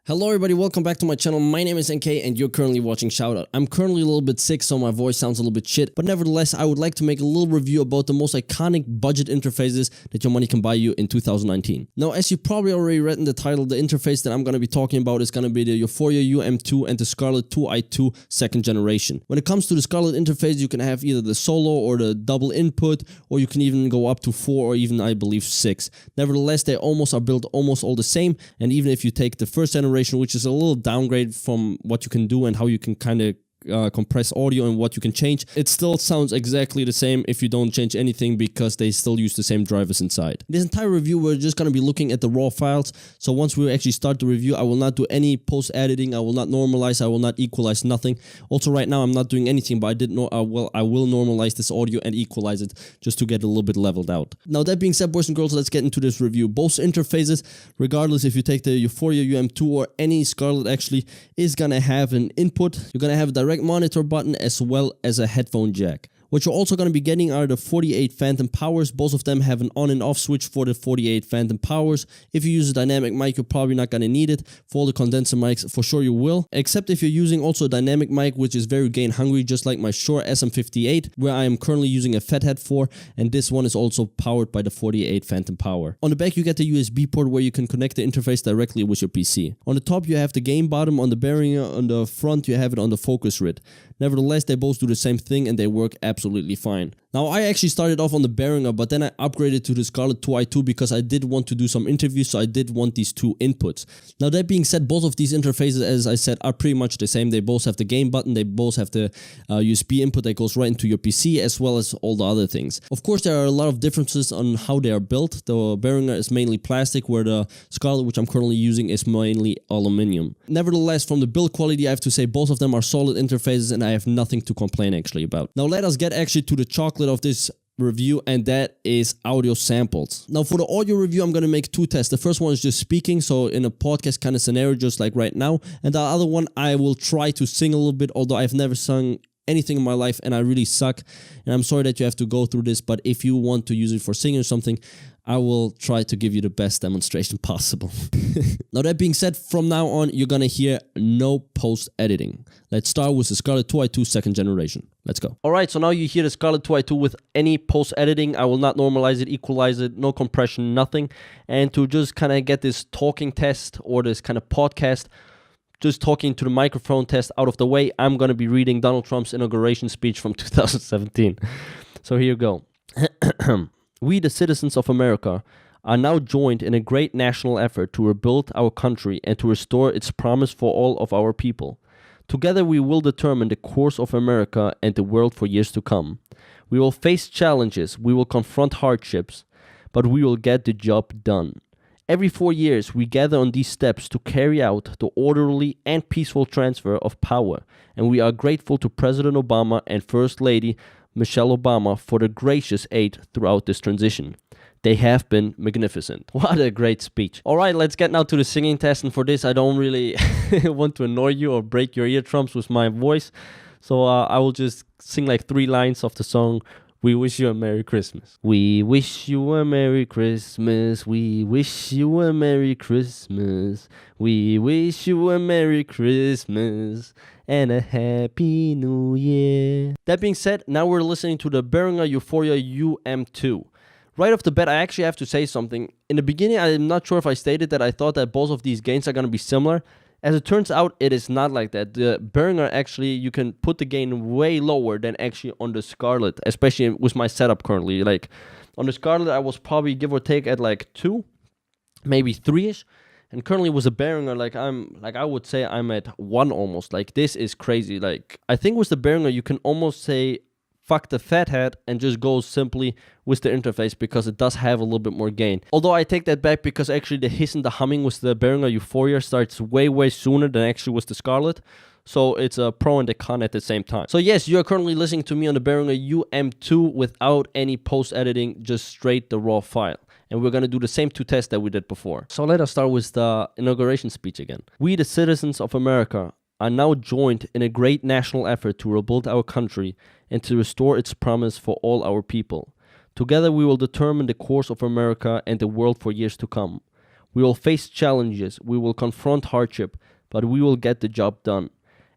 Hello everybody, welcome back to my channel. My name is NK and you're currently watching Showdown. I'm currently a little bit sick, so my voice sounds a little bit shit, but nevertheless I would like to make a little review about the most iconic budget interfaces that your money can buy you in 2019. Now, as you probably already read in the title, the interface that I'm going to be talking about is going to be the U-Phoria UM2 and the Scarlett 2i2 second generation. When it comes to the Scarlett interface, you can have either the solo or the double input, or you can even go up to 4 or even I believe 6. Nevertheless, they are built almost all the same, and even if you take the first generation, which is a little downgrade from what you can do and how you can kind of compress audio and what you can change, it still sounds exactly the same if you don't change anything because they still use the same drivers inside. In this entire review, we're just going to be looking at the raw files. So once we actually start the review, I will not do any post editing, I will not normalize, I will not equalize, nothing. Also right now I'm not doing anything, but I will normalize this audio and equalize it just to get a little bit leveled out. Now that being said, boys and girls, let's get into this review. Both interfaces, regardless if you take the U-Phoria UM2 or any Scarlett, actually is going to have an input. You're going to have a direct monitor button as well as a headphone jack. What you're also going to be getting are the 48 phantom powers. Both of them have an on and off switch for the 48 phantom powers. If you use a dynamic mic, you're probably not going to need it. For the condenser mics, for sure you will. Except if you're using also a dynamic mic, which is very gain hungry, just like my Shure SM58, where I am currently using a fathead for, and this one is also powered by the 48 phantom power. On the back, you get the USB port where you can connect the interface directly with your PC. On the top, you have the gain bottom. On the Behringer, on the front, you have it on the Focusrite. Nevertheless, they both do the same thing and they work absolutely fine. Now, I actually started off on the Behringer, but then I upgraded to the Scarlett 2i2 because I did want to do some interviews, so I did want these two inputs. Now, that being said, both of these interfaces, as I said, are pretty much the same. They both have the gain button, they both have the USB input that goes right into your PC, as well as all the other things. Of course, there are a lot of differences on how they are built. The Behringer is mainly plastic, where the Scarlett, which I'm currently using, is mainly aluminum. Nevertheless, from the build quality, I have to say both of them are solid interfaces, and I have nothing to complain actually about. Now, let us get actually to the chocolate of this review, and that is audio samples. Now, for the audio review, I'm going to make two tests. The first one is just speaking, so in a podcast kind of scenario, just like right now, and the other one I will try to sing a little bit, although I've never sung anything in my life and I really suck, and I'm sorry that you have to go through this, but if you want to use it for singing or something, I will try to give you the best demonstration possible. Now, that being said, from now on, you're gonna hear no post-editing. Let's start with the Scarlett 2i2 second generation. Let's go. Alright, so now you hear the Scarlett 2i2 with any post-editing. I will not normalize it, equalize it, no compression, nothing. And to just kind of get this talking test or this kind of podcast, just talking to the microphone test out of the way, I'm gonna be reading Donald Trump's inauguration speech from 2017. So here you go. We, the citizens of America, are now joined in a great national effort to rebuild our country and to restore its promise for all of our people. Together we will determine the course of America and the world for years to come. We will face challenges, we will confront hardships, but we will get the job done. Every 4 years we gather on these steps to carry out the orderly and peaceful transfer of power, and we are grateful to President Obama and First Lady Michelle Obama for the gracious aid throughout this transition. They have been magnificent. What a great speech. Alright, let's get now to the singing test, and for this I don't really want to annoy you or break your eardrums with my voice, so I will just sing like 3 lines of the song We Wish You a Merry Christmas. We wish you a Merry Christmas, we wish you a Merry Christmas, we wish you a Merry Christmas and a Happy New Year. That being said, now we're listening to the Behringer U-Phoria UM2. Right off the bat, I actually have to say something. In the beginning, I'm not sure if I stated that I thought that both of these gains are going to be similar. As it turns out, it is not like that. The Behringer, actually, you can put the gain way lower than actually on the Scarlett, especially with my setup currently. Like, on the Scarlett, I was probably give or take at like 2, maybe 3-ish. And currently with the Behringer, I would say I'm at 1 almost. Like, this is crazy. Like, I think with the Behringer, you can almost say fuck the fathead and just go simply with the interface because it does have a little bit more gain. Although I take that back because actually the hiss and the humming with the Behringer U-Phoria starts way sooner than actually with the Scarlett. So it's a pro and a con at the same time. So yes, you are currently listening to me on the Behringer UM2 without any post-editing, just straight the raw file. And we're going to do the same 2 tests that we did before. So let us start with the inauguration speech again. We, the citizens of America, are now joined in a great national effort to rebuild our country and to restore its promise for all our people. Together we will determine the course of America and the world for years to come. We will face challenges, we will confront hardship, but we will get the job done.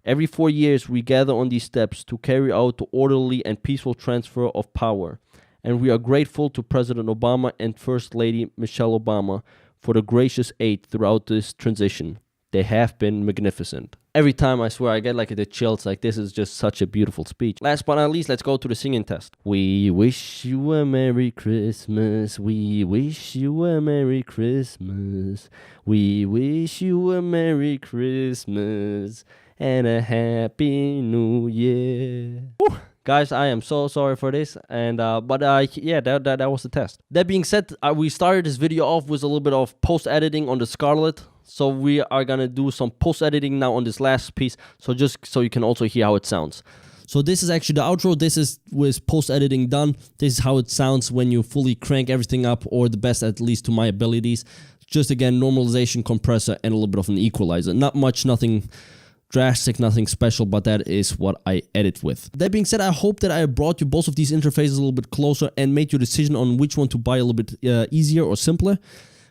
Every 4 years, we gather on these steps to carry out the orderly and peaceful transfer of power. And we are grateful to President Obama and First Lady Michelle Obama for the gracious aid throughout this transition. They have been magnificent. Every time, I swear, I get like the chills, like this is just such a beautiful speech. Last but not least, let's go to the singing test. We wish you a Merry Christmas. We wish you a Merry Christmas. We wish you a Merry Christmas and a Happy New Year. Woo! Guys, I am so sorry for this, and yeah, that was the test. That being said, we started this video off with a little bit of post-editing on the Scarlett, so we are gonna do some post-editing now on this last piece, so just so you can also hear how it sounds. So this is actually the outro. This is with post-editing done. This is how it sounds when you fully crank everything up, or the best at least to my abilities. Just again, normalization, compressor, and a little bit of an equalizer. Not much, nothing drastic, nothing special, but that is what I edit with. That being said, I hope that I brought you both of these interfaces a little bit closer and made your decision on which one to buy a little bit easier or simpler.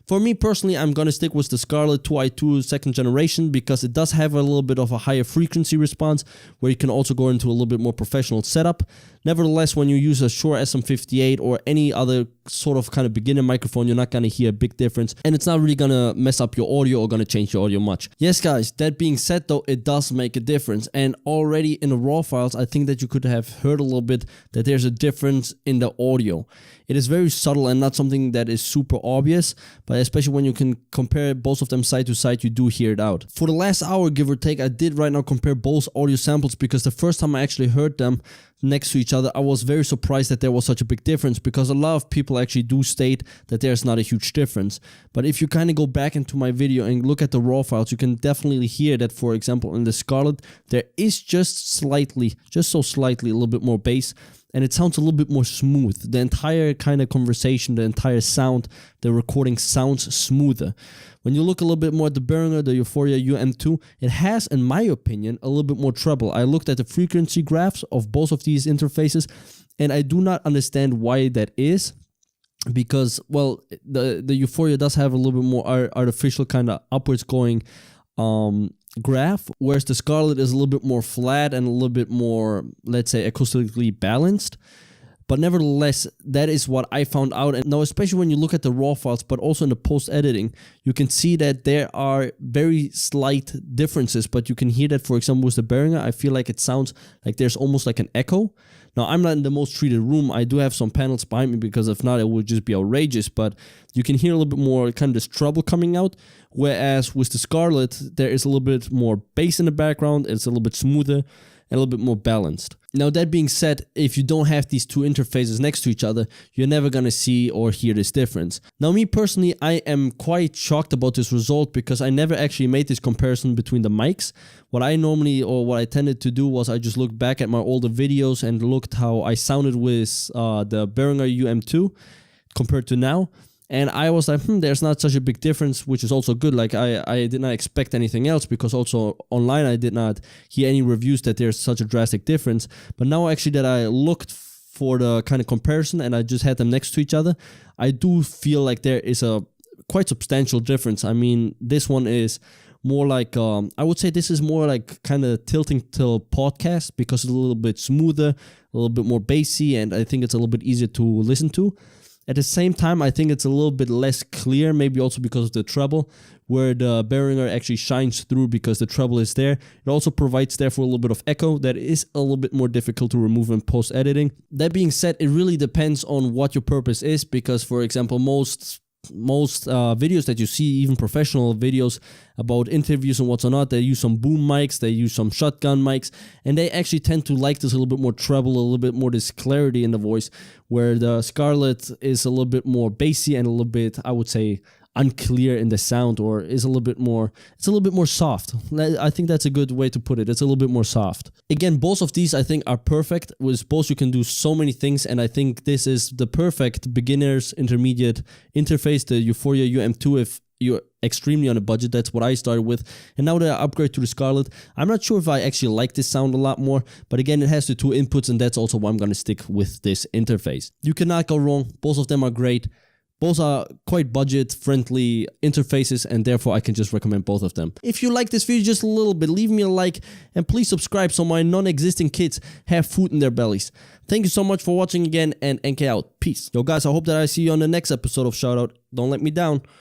For me personally, I'm going to stick with the Scarlett 2i2 second generation because it does have a little bit of a higher frequency response where you can also go into a little bit more professional setup. Nevertheless, when you use a Shure SM58 or any other sort of kind of beginner microphone, you're not going to hear a big difference, and it's not really going to mess up your audio or going to change your audio much. Yes guys, that being said though, it does make a difference, and already in the raw files, I think that you could have heard a little bit that there's a difference in the audio. It is very subtle and not something that is super obvious, but especially when you can compare both of them side to side, you do hear it out. For the last hour, give or take, I did right now compare both audio samples because the first time I actually heard them next to each other, I was very surprised that there was such a big difference, because a lot of people actually do state that there's not a huge difference. But if you kind of go back into my video and look at the raw files, you can definitely hear that, for example, in the Scarlett, there is just slightly, just so slightly, a little bit more bass, and it sounds a little bit more smooth. The entire kind of conversation, the entire sound, the recording sounds smoother. When you look a little bit more at the Behringer, the U-Phoria UM2, it has, in my opinion, a little bit more treble. I looked at the frequency graphs of both of these interfaces, and I do not understand why that is. Because, well, the U-Phoria does have a little bit more artificial kind of upwards going graph, whereas the Scarlett is a little bit more flat and a little bit more, let's say, acoustically balanced. But nevertheless, that is what I found out. And now, especially when you look at the raw files, but also in the post-editing, you can see that there are very slight differences. But you can hear that, for example, with the Behringer, I feel like it sounds like there's almost like an echo. Now, I'm not in the most treated room. I do have some panels behind me, because if not, it would just be outrageous. But you can hear a little bit more kind of this treble coming out. Whereas with the Scarlett, there is a little bit more bass in the background. It's a little bit smoother and a little bit more balanced. Now, that being said, if you don't have these two interfaces next to each other, you're never going to see or hear this difference. Now, me personally, I am quite shocked about this result, because I never actually made this comparison between the mics. What I normally, or what I tended to do, was I just looked back at my older videos and looked how I sounded with the Behringer UM2 compared to now. And I was like, there's not such a big difference, which is also good. Like, I did not expect anything else, because also online I did not hear any reviews that there's such a drastic difference. But now actually that I looked for the kind of comparison and I just had them next to each other, I do feel like there is a quite substantial difference. I mean, this one is more like, I would say this is more like kind of tilting to podcast, because it's a little bit smoother, a little bit more bassy, and I think it's a little bit easier to listen to. At the same time, I think it's a little bit less clear, maybe also because of the treble, where the Behringer actually shines through because the treble is there. It also provides therefore a little bit of echo that is a little bit more difficult to remove in post-editing. That being said, it really depends on what your purpose is, because, for example, most videos that you see, even professional videos about interviews and what's not, they use some boom mics, they use some shotgun mics, and they actually tend to like this a little bit more treble, a little bit more this clarity in the voice, where the Scarlett is a little bit more bassy and a little bit, I would say, unclear in the sound, or is a little bit more, it's a little bit more soft. I think that's a good way to put it. It's a little bit more soft. Again, both of these I think are perfect. With both you can do so many things, and I think this is the perfect beginner's intermediate interface, the U-Phoria UM2, if you're extremely on a budget. That's what I started with, and now that I upgrade to the Scarlett, I'm not sure if I actually like this sound a lot more, but again, it has the two inputs, and that's also why I'm going to stick with this interface. You cannot go wrong. Both of them are great. Both are quite budget friendly interfaces, and therefore I can just recommend both of them. If you like this video just a little bit, leave me a like and please subscribe so my non-existing kids have food in their bellies. Thank you so much for watching again, and NK out. Peace. Yo guys, I hope that I see you on the next episode of Showdown. Don't let me down.